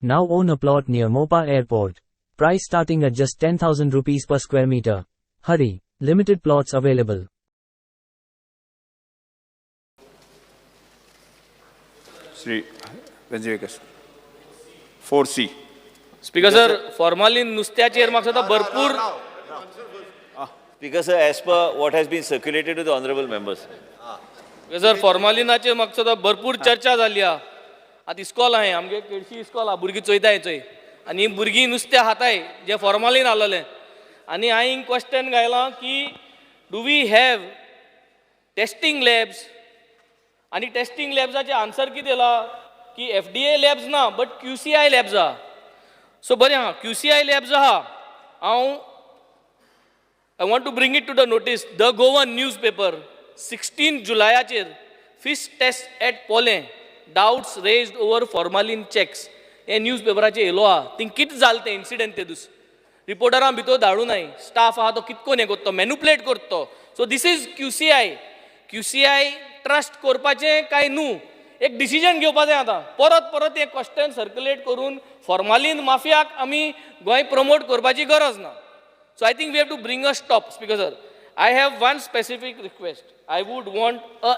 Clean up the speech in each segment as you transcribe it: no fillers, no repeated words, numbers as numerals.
Now own a plot near Mopa Airport. Price starting at just 10,000 rupees per square meter. Hurry, limited plots available. Sri Venzy 4C. Speaker sir, Formalin नुस्त्याचेर म्हाका दिसता भरपूर. Speaker sir, as per what has been circulated to the honorable members. Speaker sir, Formalinaचेर म्हाका दिसता भरपूर चर्चा जाली आहा. आतां इस्कॉल आहाय आमगे केडशी इस्कॉल आहा भुरगीं चोयताय चोय आनी भुरगीं नुस्तें खाताय जे फॉर्मालिन आहलेलें आनी हांवें क्वेश्चन घायलां की do we have testing labs आनी टेस्टिंग लॅब्साचें आन्सर कितें येयला की FDA लॅब्स ना बट QCI लॅब्स आहा. सो बरें आहा QCI लॅब्स आहा. I want to bring it to the notice. The Goan newspaper 16 जुलायाचेर fish test at Pole. Doubts raised over formalin checks. हे न्यूजपेपराचेर येयलो आहा. थिंग कितें जालें तें इन्सिडेंट ते दीस. रिपोर्टरां भितर धाडूनाय. स्टाफ आहा तो कितकोन हें करता मॅन्युपुलेट करता. So this is QCI. QCI trust करपाचें काय न्हू एक डिसिजन घेवपाचें आतां. परत परत एक क्वेश्चन सर्क्युलेट करून फॉर्मालिन माफियाक आमी गोंय प्रमोट करपाची गरज ना. So I think we have to bring a stop, Speaker sir. I have one specific request. I would want a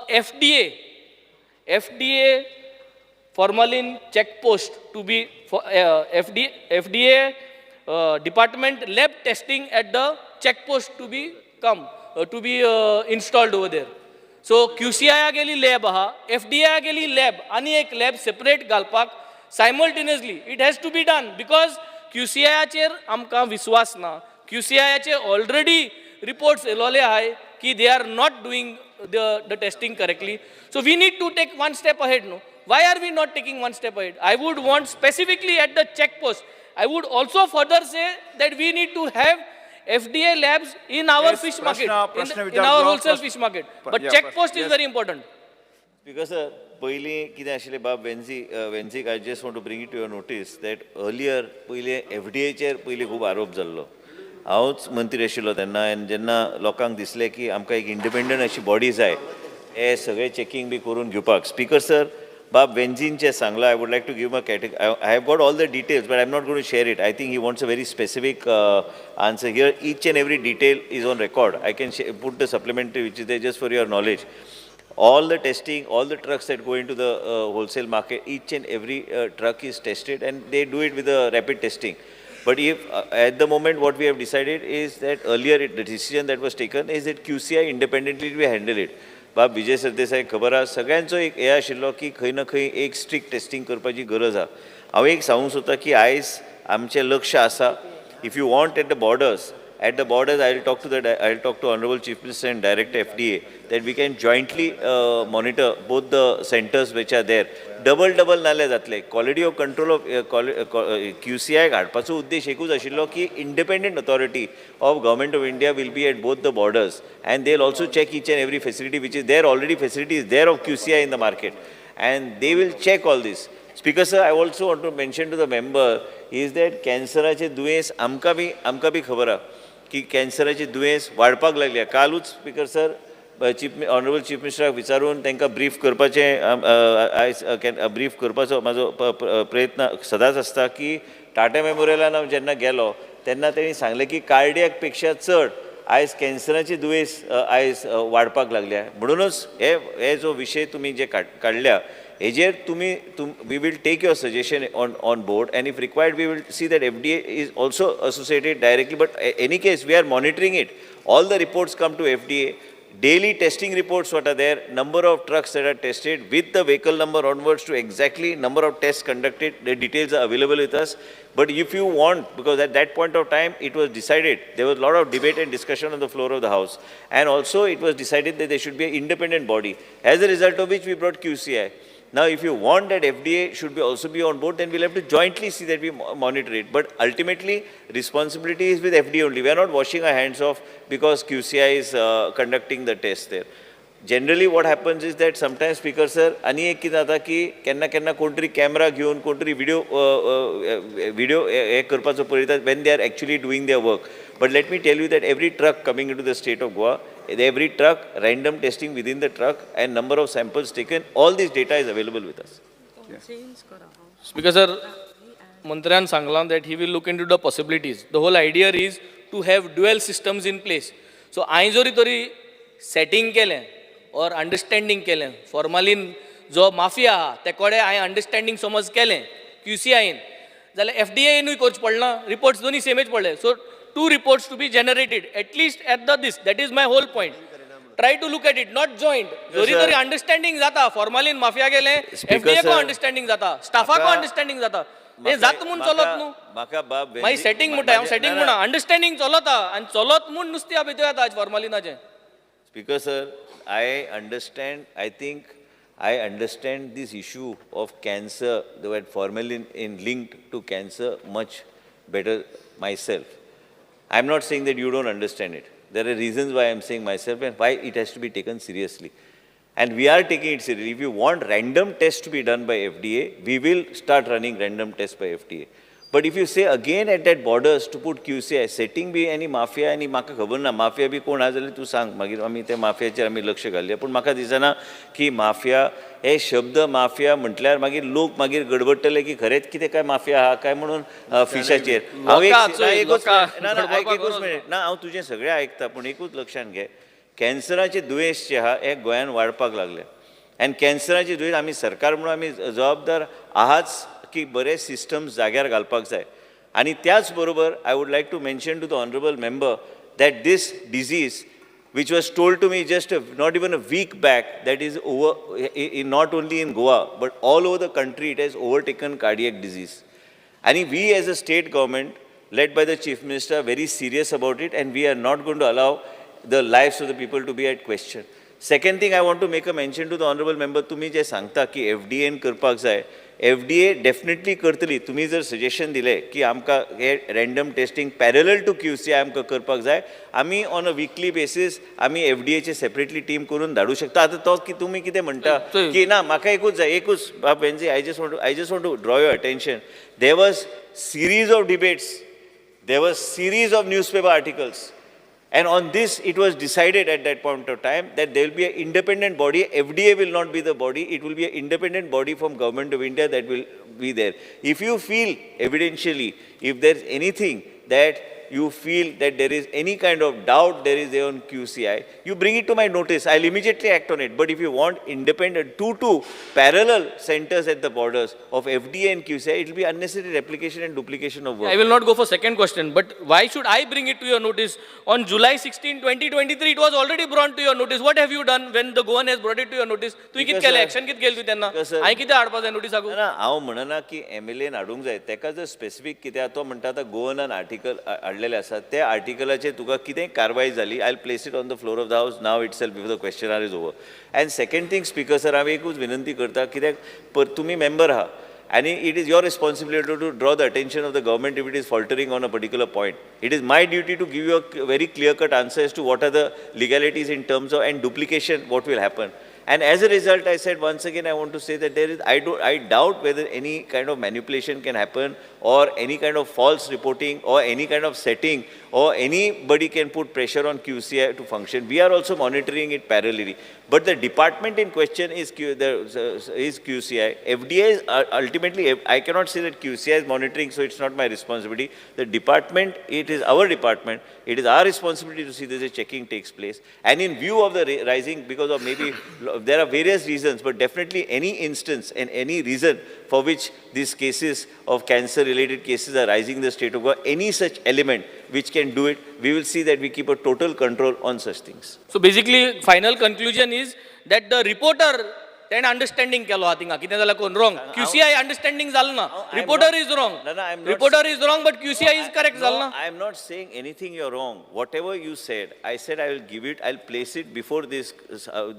FDA formalin check post to be for FDA department lab testing at the check post to be installed over there. So QCI ageli lab aha, FDA ageli lab, ani ek lab separate galpak simultaneously. It has to be done because QCI acher amka viswas na. QCI already reports elole hai ki they are not doing the testing correctly. So we need to take one step ahead. No, why are we not taking one step ahead? I would want specifically at the check post. I would also further say that we need to have FDA labs in our fish market, in our wholesale fish market. But check post is very important. Because पयलीं कितें आशिल्लें बाब वेन्झी I just want to bring it to your notice that earlier पयलीं FDAचेर पयलीं खूब आरोप जाल्लो. हांवूच मंत्री आशिल्लो तेन्ना आनी जेन्ना लोकांक दिसलें की आमकां एक इंडिपेंडंट अशी बॉडी जाय हे सगळें चॅकींग बी करून घेवपाक. स्पीकर सर बाब वेन्झीनचें सांगलां. I would like to give my category. I have got all the details but I am not going to share it. I think he wants a very specific answer here. Each and every detail is on record. I can put the supplementary which is there just for your knowledge. All the testing, all the trucks that go into the wholesale market, each and every truck is tested and they do it with a rapid testing. But if at the moment what we have decided is that earlier the decision that was taken is that QCI independently will handle it. बाब विजय सरदेसाई खबर आहा सगळ्यांचो एक हे आशिल्लो की खंय ना खंय एक स्ट्रिक्ट टेस्टिंग करपाची गरज आहा. हांव एक सांगूंक सोदता की आयज आमचें लक्ष आसा. If you want at the borders I'll talk to Honorable Chief Minister and Director FDA that we can jointly monitor both the centers which are there. Double नाले जातले. Quality of control of QCI हाडपाचो उद्देश एकूच आशिल्लो की independent authority of Government of India will be at both the borders and they'll also check each and every facility which is there. Already facility is there of QCI in the market and they will check all this. Speaker sir, I also want to mention to the member is that कॅन्सराचे दुयेंस आमकां B खबर आहा की कॅन्सराची दुयेंस वाडपाक लागल्या. कालूच speaker sir honourable chief मिनिस्टराक विचारून तांकां ब्रीफ करपाचें आयज ब्रीफ करपाचो म्हाजो प्रयत्न सदांच आसता की टाटा मेमोरियलान हांव जेन्ना गेलो तेन्ना तेणी सांगलें की कार्डियाक पेक्षा चड आयज कॅन्सराची दुयेंस आयज वाडपाक लागल्या. म्हणूनच हे जो विशय तुमी जे काडल्या हेजेर we will take your suggestion on board and if required we will see that FDA is also associated directly, but in any case we are monitoring it. All the reports come to FDA. Daily testing reports what are there, number of trucks that are tested with the vehicle number onwards to exactly number of tests conducted, the details are available with us. But if you want, because at that point of time it was decided, there was a lot of debate and discussion on the floor of the house and also it was decided that there should be an independent body, as a result of which we brought QCI. Now, if you want that FDA should also be on board, then we'll have to jointly see that we monitor it. But ultimately, responsibility is with FDA only. We are not washing our hands off because QCI is conducting the test there. Generally, what happens is that sometimes Speaker sir, ani ek ki jata ki kenna कोणतरी camera घेऊन कोणतरी video करपाचो पळयतात when they are actually doing their work. But let me tell you that every truck coming into the state of Goa, every truck, random testing within the truck and number of samples taken, all this data is available with us. Speaker sir, मंत्र्यान सांगलां that he will look into the possibilities. The whole idea is to have dual systems in place. So हांवें जरी तरी setting केलें or understanding केलें, formalin जो mafia आहा ते कोडे हांवें अंडरस्टँडिंग समज केलें QCIन, जाल्यार FDAनूय करचें पडना, रिपोर्ट्स दोनी सेमच पडले. So 2 reports to be generated at least at the this. That is my whole point. Try to look at it, not joint. जरी तरी अंडरस्टँडिंग जाता, फॉर्मालिन माफिया गेले, FDA को अंडरस्टँडिंग जाता, स्टाफा को अंडरस्टँडिंग जाता. हे जात म्हूण चलत न्हू. म्हाका बाब मागीर सेटिंग म्हणटा हांव सेटिंग म्हणा, अंडरस्टँडिंग चलता आनी चलत म्हूण नुस्तें भितर येता आज फॉर्मालिनाचें. Speaker sir, I understand this issue of cancer, the word formalin in linked to cancer much better myself. I'm not saying that you don't understand it. There are reasons why I'm saying myself and why it has to be taken seriously. And we are taking it seriously. If you want random tests to be done by FDA, we will start running random tests by FDA. But if you say again at that borders to put QCI, setting be any mafia, any म्हाका खबर ना mafia B कोण आहा जाल्यार तूं सांग मागीर आमी ते माफियाचेर आमी लक्ष घालया. पूण म्हाका दिसना की माफिया हे शब्द माफिया म्हटल्यार मागीर लोक मागीर गडबडटले की खरेंच कितें काय माफिया आहा काय म्हणून फिशाचेर. हांव एकूच मिनीट ना हांव तुजें सगळें आयकता पूण एकूच लक्षांत घे, कॅन्सराचें दुयेंस जें आहा हें गोंयांत वाडपाक लागलें. आनी कॅन्सराचें दुयेंस आमी सरकार म्हणून आमी जबाबदार आहाच की बरे सिस्टम्स जाग्यार घालपाक जाय. आनी त्याच बरोबर I would like to mention to the honourable member that these disease which was told to me just not even a week back that is not only in Goa but all over the country it has overtaken cardiac disease. And we as a state government led by the Chief Minister are very serious about it and we are not going to allow the lives of the people to be at question. Second thing I want to make a mention to the honorable member, तुम्ही जे सांगता की FDA करपाक जाय, FDA definitely करतली. तुम्ही जर suggestion दिलें की आमकां हे random testing parallel to QCI आमकां करपाक जाय, आमी ऑन अ वीकली बेसीस आमी FDAचे सेपरेटली टीम करून धाडूं शकता. आतां तो की तुम्ही कितें म्हणटा की ना म्हाका एकूच जाय, एकूच बाब वेन्झी, I just want to draw your attention. There was series of debates, there was series of newspaper articles. And on this, it was decided at that point of time that there will be an independent body. FDA will not be the body. It will be an independent body from Government of India that will be there. If you feel evidentially, if there's anything that you feel that there is any kind of doubt there is there on QCI, you bring it to my notice. I'll immediately act on it. But if you want independent, two parallel centers at the borders of FDA and QCI, it will be unnecessary replication and duplication of work. I will not go for second question, but why should I bring it to your notice? On July 16, 2023, it was already brought to your notice. What have you done when the Goan has brought it to your notice? तू कित केले action कित केली तू त्यांना? I किती हाडपा जाय notice आगो? ना हांव म्हणना की MLA हाडूंक जाय. तेका जर स्पेसिफिक कितें तो म्हणटा आता गोवनान आर्टिकल हाडलेले आसात त्या आर्टिकलाचेर तुका कितें कारवाई जाली, I will place it on the floor of the house now itself before the question hour is over. And second thing speaker sir हांव एकूच विनंती करता कित्याक तुमी मेंबर आहा and it is your responsibility to draw the attention of the government if it is faltering on a particular point. It is my duty to give you a very clear-cut answer as to what are the legalities in terms of and duplication, what will happen. And as a result, I said once again, I want to say that there is, I doubt whether any kind of manipulation can happen or any kind of false reporting or any kind of setting or anybody can put pressure on QCI to function. We are also monitoring it parallelly. But the department in question is QCI. FDA is ultimately, I cannot say that QCI is monitoring, so it's not my responsibility. The department, it is our department. It is our responsibility to see that the checking takes place. And in view of the rising, because of maybe, there are various reasons, but definitely any instance and any reason for which these cases of cancer-related cases are rising in the state of Goa, any such element which can do it, we will see that we keep a total control on such things. So basically, final conclusion is that the reporter then understanding केलो हा थिंगा कितें जाल्यार कोण wrong. QCI understanding जालो ना. Reporter is wrong. Reporter is wrong, but QCI is correct जालो ना. I am not saying anything you're wrong. Whatever you said, I said I will give it. I'll place it before this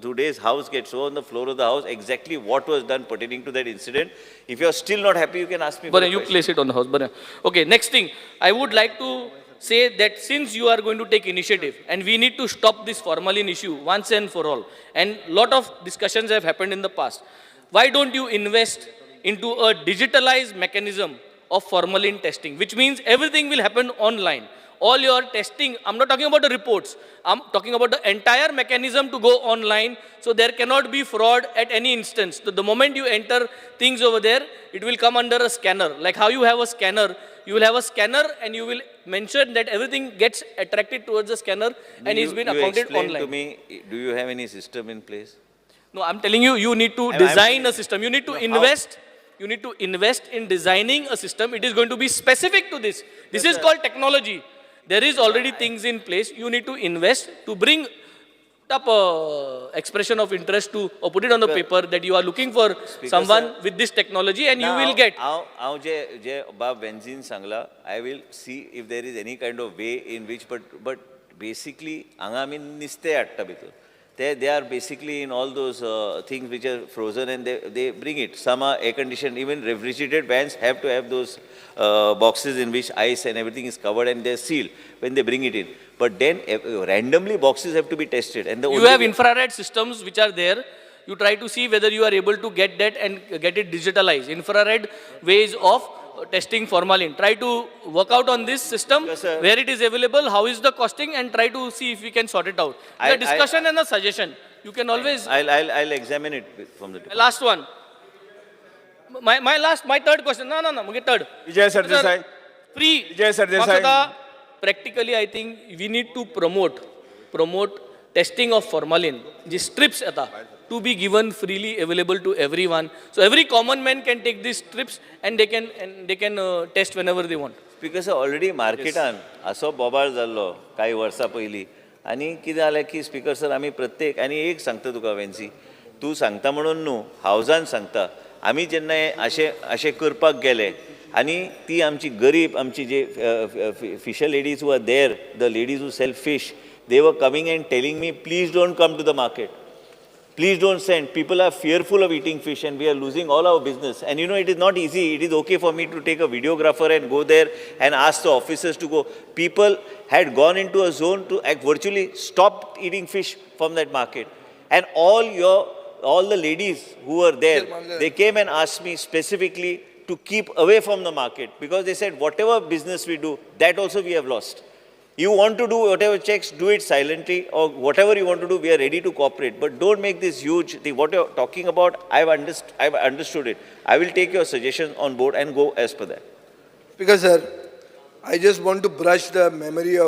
today's house gets on the floor of the house. Exactly what was done pertaining to that incident. If you're still not happy, you can ask me. But you place it on the house. But okay, next thing I would like to say that since you are going to take initiative and we need to stop this formalin issue once and for all, and lot of discussions have happened in the past, why don't you invest into a digitalized mechanism of formalin testing, which means everything will happen online. all your testing, I'm not talking about the reports, I'm talking about the entire mechanism to go online, so there cannot be fraud at any instance. So the moment you enter things over there, it will come under a scanner. Like how you have a scanner, you will have a scanner and you will mention that everything gets attracted towards the scanner and is been accounted online. To me, do you have any system in place? No, I'm telling you, you need to design a system. You need to invest. You need to invest in designing a system. It is going to be specific to this. This is called technology. There is already things in place. You need to invest to bring up expression of interest to or put it on the paper that you are looking for someone with this technology and you will get. How je Bob Venzy sangla, I will see if there is any kind of way in which, but basically, angamin niste atta bitu. They are basically in all those things which are frozen and they bring it. Some are air conditioned, even refrigerated vans have to have those boxes in which ice and everything is covered and they're sealed when they bring it in. But then randomly boxes have to be tested. And you have infrared systems which are there. You try to see whether you are able to get that and get it digitalized. Infrared ways of testing formalin. Try to work out on this system, where it is available, how is the costing, and try to see if we can sort it out. A discussion and a suggestion. You can always. I'll examine it from the. Last one. My third question. No. Third. Vijay Sardesai. Free. Vijay Sardesai. Practically, I think we need to promote testing of formalin. These strips to be given freely available to everyone. So every common man can take these strips and they can test whenever they want. Because already marketan aso bobar jallo kai varsa पहिली आणि किती झालं की speaker sir आम्ही प्रत्येक आणि एक सांगता तुका वेन्सी तू सांगता म्हणून न्हू हावजान सांगता आम्ही जेन्ना अशे करपाक गेले आणि ती आमची गरीब आमची जे fisher ladies who are there the ladies who sell fish they were coming and telling me please don't come to the market. Please don't send. People are fearful of eating fish and we are losing all our business. And you know, it is not easy. It is okay for me to take a videographer and go there and ask the officers to go. People had gone into a zone to virtually stop eating fish from that market. And all the ladies who were there, they came and asked me specifically to keep away from the market because they said, whatever business we do, that also we have lost. You want to do whatever checks, do it silently, or whatever you want to do, we are ready to cooperate. But don't make this huge thing. What you're talking about, I've understood it. I will take your suggestions on board and go as per that. Because, sir, I just want to brush the memory of